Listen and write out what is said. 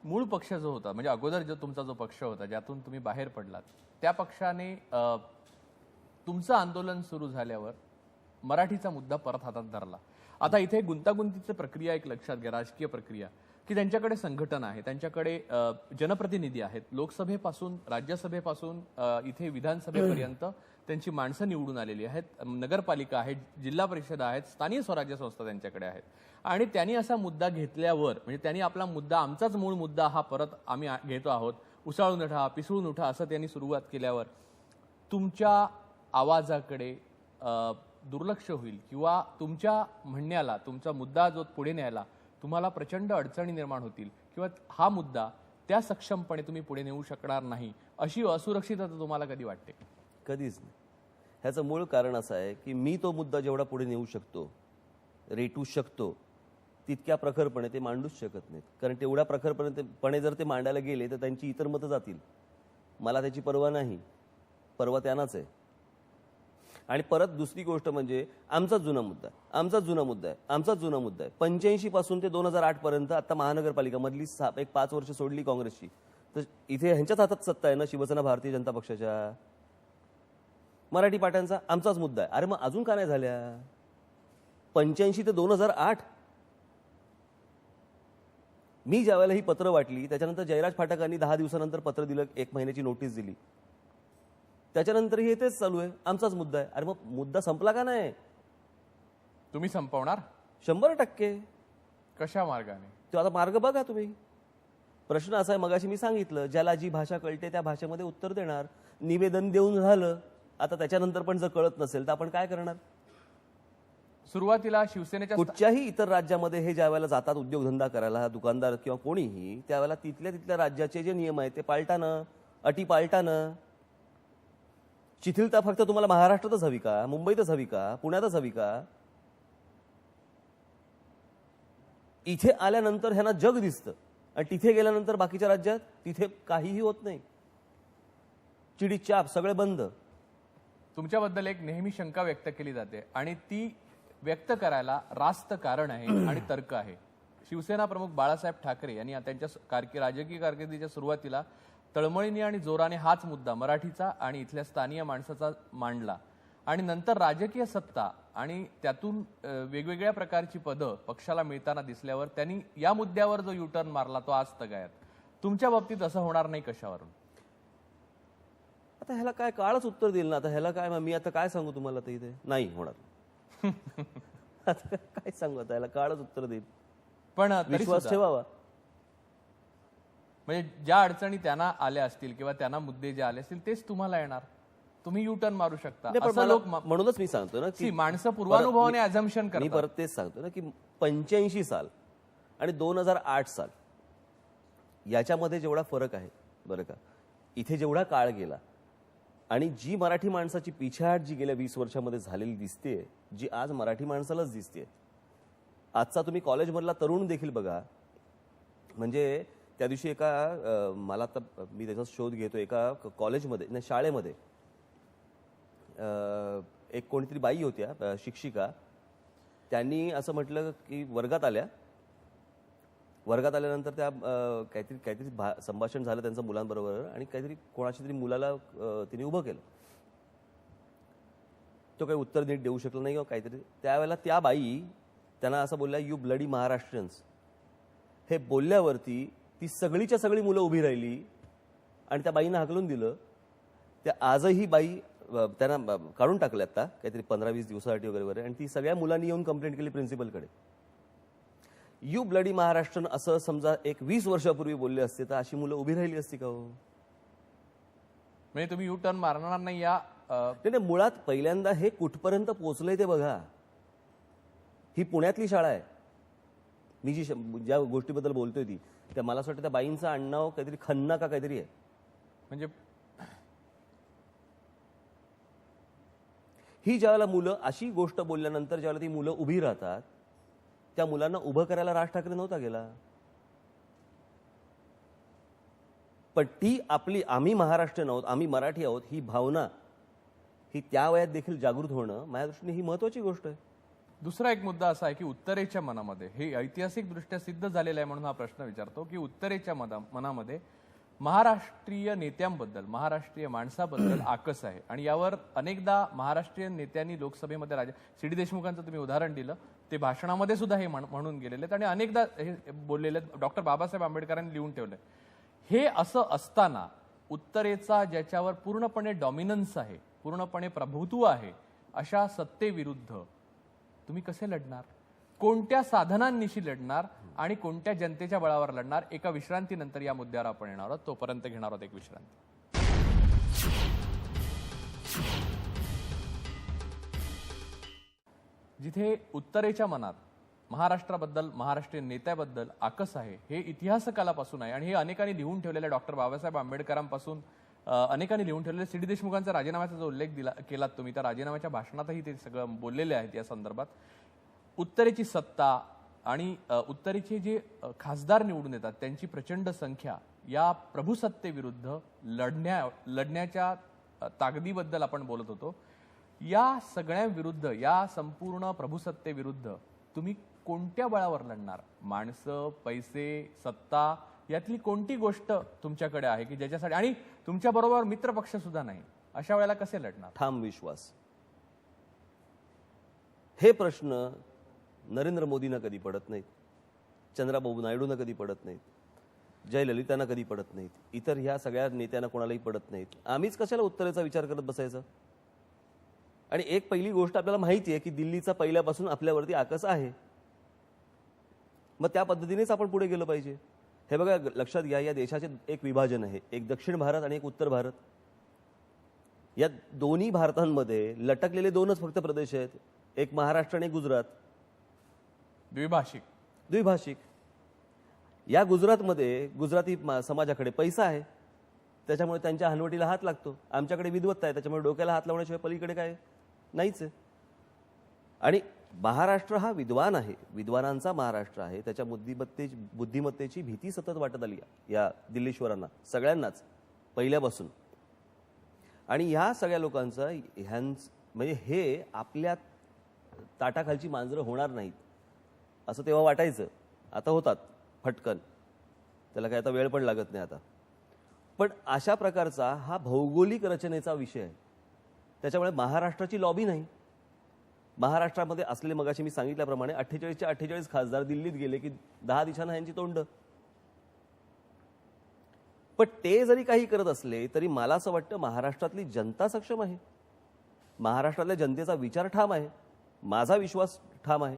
मूळ पक्ष जो होता म्हणजे अगोदर जो तुमचा जो पक्ष होता ज्यातून तुम्ही बाहेर पडलात त्या पक्षाने तुमचं आंदोलन सुरू झाल्यावर मराठीचा मुद्दा परत हातात धरला. आता इथे गुंतागुंतीची प्रक्रिया एक लक्षात घ्या, राजकीय प्रक्रिया, की त्यांच्याकडे संघटन आहे, त्यांच्याकडे जनप्रतिनिधी आहेत, लोकसभेपासून राज्यसभेपासून इथे विधानसभेपर्यंत त्यांची माणसं निवडून आलेली आहेत, नगरपालिका आहेत, जिल्हा परिषद आहेत, स्थानिक स्वराज्य संस्था त्यांच्याकडे आहेत. आणि त्यांनी असा मुद्दा घेतल्यावर म्हणजे त्यांनी आपला मुद्दा, आमचाच मूळ मुद्दा हा परत आम्ही घेतो आहोत, उसाळून उठा, पिसळून उठा असं त्यांनी सुरुवात केल्यावर तुमच्या आवाजाकडे दुर्लक्ष होईल किंवा तुमच्या म्हणण्याला, तुमचा मुद्दा जो पुढे न्यायला तुम्हाला प्रचंड अडचणी निर्माण होतील किंवा हा मुद्दा त्या सक्षमपणे तुम्ही पुढे नेऊ शकणार नाही अशी असुरक्षितता तुम्हाला कधी वाटते? कधीच नाही. ह्याचं मूळ कारण असं आहे की मी तो मुद्दा जेवढा पुढे नेऊ शकतो, रेटू शकतो, तितक्या प्रखरपणे ते मांडूच शकत नाहीत. कारण तेवढ्या प्रखरपणे जर ते मांडायला गेले तर त्यांची इतर मतं जातील. मला त्याची पर्वा नाही, पर्वा त्यांनाच आहे. आणि परत दुसरी गोष्ट म्हणजे आमचाच जुना मुद्दा आहे. 85 पासून ते 2008 पर्यंत आता महानगरपालिका मधली एक 5 वर्ष सोडली काँग्रेसची, तर इथे ह्यांच्याच हातात सत्ता आहे ना, शिवसेना भारतीय जनता पक्षाच्या. मराठी पाट्यांचा आमचाच मुद्दा आहे. अरे मग अजून का नाही झाल्या? 85 ते 2008 मी ज्यावेळेला ही पत्र वाटली त्याच्यानंतर जयराज फाटकांनी 10 दिवसानंतर पत्र दिलं, 1 महिन्याची नोटीस दिली. त्याच्यानंतरही तेच चालू आहे, आमचाच मुद्दा आहे. अरे मग मुद्दा संपला का नाही? तुम्ही संपवणार 100%. कशा मार्गाने? तो आता मार्ग बघा तुम्ही. प्रश्न असा आहे, मगाशी मी सांगितलं, ज्याला जी भाषा कळते त्या भाषेमध्ये उत्तर देणार. निवेदन देऊन झालं, आता त्याच्यानंतर पण जर कळत नसेल तर आपण काय करणार? सुरुवातीला शिवसेनेच्या कुठच्याही इतर राज्यामध्ये हे ज्या वेळेला जातात उद्योगधंदा करायला, दुकानदार किंवा कोणीही, त्यावेळेला तिथल्या राज्याचे जे नियम आहेत ते पाळताना, अटी पाळताना. शिथिलता फक्त तुम्हाला महाराष्ट्रातच हवी का, मुंबईतच हवी का, पुण्यातच हवी का? इथे आल्यानंतर ह्यांना जग दिसतं आणि तिथे गेल्यानंतर बाकीच्या राज्यात तिथे काहीही होत नाही. चिडी चाप सगळे बंद. तुमच्याबद्दल एक नेहमी शंका व्यक्त केली जाते आणि ती व्यक्त करायला रास्त कारण आहे आणि तर्क आहे. शिवसेना प्रमुख बाळासाहेब ठाकरे यांनी त्यांच्या राजकीय कारकिर्दीच्या सुरुवातीला तळमळीने आणि जोराने हाच मुद्दा मराठीचा आणि इथल्या स्थानिक माणसाचा मांडला आणि नंतर राजकीय सत्ता आणि त्यातून वेगवेगळ्या प्रकारची पदं पक्षाला मिळताना दिसल्यावर त्यांनी या मुद्द्यावर जो युटर्न मारला तो आज तगायत. तुमच्या बाबतीत असं होणार नाही कशावरून? आता ह्याला काय काळच उत्तर देईल ना. आता ह्याला काय मी आता काय सांगू तुम्हाला? तर इथे नाही होणार. आता काय सांगू? आता ह्याला काळच उत्तर देईल. पण विश्वास ठेवावा. म्हणजे ज्या अडचणी त्यांना आल्या असतील किंवा त्यांना मुद्दे जे आले असतील तेच तुम्हाला येणार. तुम्ही युटर्न मारू शकता असं लोक. म्हणूनच मी सांगतो ना की माणसं पूर्वानुभवाने अझम्पशन करतात. मी परत तेच सांगतो ना की 85 साल आणि 2008 साल याच्यामध्ये जेवढा फरक आहे बरं का, इथे जेवढा काळ गेला आणि जी मराठी माणसाची पिछाहाट जी गेल्या 20 वर्षामध्ये झालेली दिसते, जी आज मराठी माणसालाच दिसते. आजचा तुम्ही कॉलेजमधला तरुण देखील बघा. म्हणजे त्या दिवशी एका मला तर मी त्याचा शोध घेतो, एका कॉलेजमध्ये नाही शाळेमध्ये एक कोणीतरी बाई होत्या शिक्षिका. त्यांनी असं म्हटलं की वर्गात आल्यानंतर त्या काहीतरी संभाषण झालं त्यांचं मुलांबरोबर आणि काहीतरी कोणाच्या तरी मुलाला तिने उभं केलं. तो काही उत्तर नीट देऊ शकला नाही किंवा काहीतरी. त्यावेळेला त्या बाई त्यांना असं बोलल्या, यू ब्लडी महाराष्ट्रीयन्स. हे बोलल्यावरती ती सगळीच्या सगळी मुलं उभी राहिली आणि त्या बाईनं हाकलून दिलं. त्या आजही बाई त्यांना काढून टाकलं आता काहीतरी 15-20 दिवसासाठी वगैरे. आणि ती सगळ्या मुलांनी येऊन कंप्लेंट केली प्रिन्सिपलकडे. यू ब्लडी महाराष्ट्रन असं समजा एक 20 वर्षापूर्वी बोलले असते तर अशी मुलं उभी राहिली असती का हो? म्हणजे तुम्ही यू टर्न मारणार नाही या नाही. मुळात पहिल्यांदा हे कुठपर्यंत पोहोचलंय ते बघा. ही पुण्यातली शाळा आहे. मी ज्या गोष्टीबद्दल बोलतोय ती त्या मला असं वाटतं त्या बाईंचं आडनाव काहीतरी खन्ना का काहीतरी आहे. म्हणजे ही ज्यावेळेला मुलं अशी गोष्ट बोलल्यानंतर ज्यावेळेला ती मुलं उभी राहतात, त्या मुलांना उभं करायला राज ठाकरे नव्हता गेला. पण ती आपली आम्ही महाराष्ट्रीयन आहोत, आम्ही मराठी आहोत ही भावना ही त्या वयात देखील जागृत होणं माझ्या दृष्टीने ही महत्वाची गोष्ट आहे. दुसरा एक मुद्दा असा आहे की उत्तरेच्या मनामध्ये हे ऐतिहासिकदृष्ट्या सिद्ध झालेलं आहे म्हणून हा प्रश्न विचारतो की उत्तरेच्या मनामध्ये महाराष्ट्रीय नेत्यांबद्दल महाराष्ट्रीय माणसाबद्दल आकस आहे आणि यावर अनेकदा महाराष्ट्रीयन नेत्यांनी लोकसभेमध्ये सी.डी. देशमुखांचं तुम्ही उदाहरण दिलं, ते भाषणामध्ये सुद्धा हे म्हणून गेलेले आहेत आणि अनेकदा हे बोललेले आहेत. डॉक्टर बाबासाहेब आंबेडकरांनी लिहून ठेवलंय. हे असं असताना उत्तरेचा ज्याच्यावर पूर्णपणे डॉमिनन्स आहे, पूर्णपणे प्रभुत्व आहे, अशा सत्तेविरुद्ध तुम्ही कसे लढणार, कोणत्या साधनांनिशी लढणार आणि कोणत्या जनतेच्या बळावर लढणार? एका विश्रांतीनंतर या मुद्द्यावर आपण येणार आहोत. तोपर्यंत घेणार आहोत एक विश्रांती. जिथे उत्तरेच्या मनात महाराष्ट्राबद्दल महाराष्ट्रीयन नेत्याबद्दल आकस आहे हे इतिहासकालापासून आहे आणि हे अनेकांनी लिहून ठेवलेल्या डॉक्टर बाबासाहेब आंबेडकरांपासून अनेकांनी लिहून ठेवलेले सी.डी. देशमुखांचा राजीनाम्याचा जो उल्लेख केलात तुम्ही, त्या राजीनाम्याच्या भाषणातही ते सगळं बोललेले आहेत. या संदर्भात उत्तरेची सत्ता आणि उत्तरेचे जे खासदार निवडून येतात त्यांची प्रचंड संख्या या प्रभुसत्तेविरुद्ध लढण्याच्या ताकदीबद्दल आपण बोलत होतो. या सगळ्यांविरुद्ध, या संपूर्ण प्रभुसत्तेविरुद्ध तुम्ही कोणत्या बळावर लढणार? माणसं, पैसे, सत्ता यातली कोणती गोष्ट तुमच्याकडे आहे की ज्याच्यासाठी, आणि तुमच्या बरोबर मित्रपक्ष सुद्धा नाही, अशा वेळेला कसे लढणार? ठाम विश्वास. हे प्रश्न नरेंद्र मोदींना कधी पडत नाहीत, चंद्राबाबू नायडूंना कधी पडत नाहीत, जयललितांना कधी पडत नाहीत, इतर ह्या सगळ्या नेत्यांना कोणालाही पडत नाहीत. आम्हीच कशाला उत्तरेचा विचार करत बसायचा? आणि एक पहिली गोष्ट आपल्याला माहिती आहे की दिल्लीचा पहिल्यापासून आपल्यावरती आकस आहे. मग त्या पद्धतीनेच आपण पुढे गेलं पाहिजे. हे बघा, लक्षात घ्या, या देशाचे एक विभाजन आहे, एक दक्षिण भारत आणि एक उत्तर भारत. या दोन्ही भारतांमध्ये लटकलेले दोनच फक्त प्रदेश आहेत, एक महाराष्ट्र आणि गुजरात. द्विभाषिक. या गुजरातमध्ये गुजराती समाजाकडे पैसा आहे, त्याच्यामुळे त्यांच्या हनवटीला हात लागतो. आमच्याकडे विद्वत्ता आहे, त्याच्यामुळे डोक्याला हात लावण्याशिवाय पलीकडे काय नाहीच आहे. आणि महाराष्ट्र हा विद्वान आहे, विद्वानांचा महाराष्ट्र आहे. त्याच्या बुद्धिमत्तेची भीती सतत वाटत आली या दिल्लीश्वरांना, सगळ्यांनाच पहिल्यापासून. आणि ह्या सगळ्या लोकांचं म्हणजे हे आपल्या ताटाखालची मांजरं होणार नाहीत असं तेव्हा वाटायचं. आता होतात फटकन, त्याला काय आता वेळ पण लागत नाही आता. पण अशा प्रकारचा हा भौगोलिक रचनेचा विषय आहे, त्याच्यामुळे महाराष्ट्राची लॉबी नाही. महाराष्ट्रामध्ये असलेले, मगाशी मी सांगितल्याप्रमाणे 48च्या 48 खासदार दिल्लीत गेले की 10 दिशांना यांची तोंड. पण ते जरी काही करत असले तरी मला असं वाटतं महाराष्ट्रातली जनता सक्षम आहे, महाराष्ट्रातल्या जनतेचा विचार ठाम आहे, माझा विश्वास ठाम आहे.